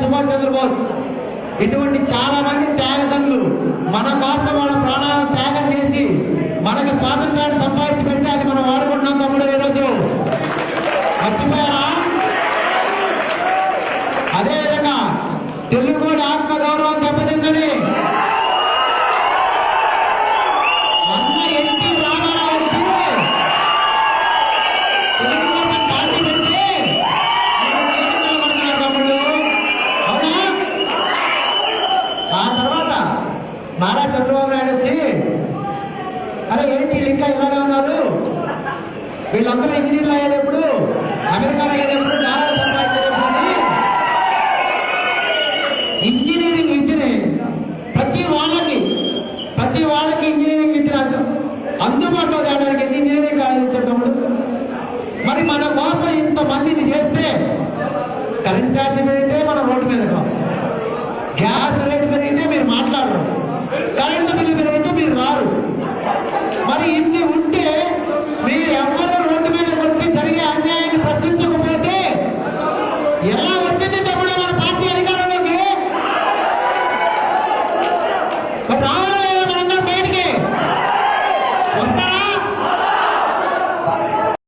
సుభాష్ చంద్రబోస్ ఇటువంటి చాలా మంది త్యాగదనులు మన కోసం వాళ్ళ ప్రాణాలను త్యాగం చేసి మనకు స్వాతంత్రాన్ని సంపాదించి పెడితే అది మనం వాడుకుంటున్నాం తమ్ముడు. ఈరోజు మర్చిపోయారా? అదేవిధంగా తెలుగు ఆత్మగౌరవం దెబ్బతిందని అన్న ఎన్టీ రామారావు వచ్చి తెలుగు కోసం పార్టీ పెడితే తమ్ముడు. అవునా? ఆ తర్వాత నారా చంద్రబాబు నాయుడు వచ్చి అరే ఏంటి ఇంకా ఇలాగే ఉన్నారు, వీళ్ళందరూ ఇంజనీర్లు అయ్యేటప్పుడు అమెరికాలో అయ్యేటప్పుడు డాలర్లు సంపాదించేటప్పుడు ఇంజనీరింగ్ విద్యని ప్రతి వాళ్ళకి ఇంజనీరింగ్ విద్య అందుబాటులో తేడానికి ఇంజనీరింగ్ కాలేజీతోడు. మరి మన కోసం ఇంతమందిని చేస్తే కరెంట్ ఛార్జ్ పెరిగితే మనం రోడ్డు మీద గ్యాస్ రేటు పెరిగితే మీరు మాట్లాడరు, కరెంటు బిల్లు పెరిగితే మీరు రారు. మరి ఇన్ని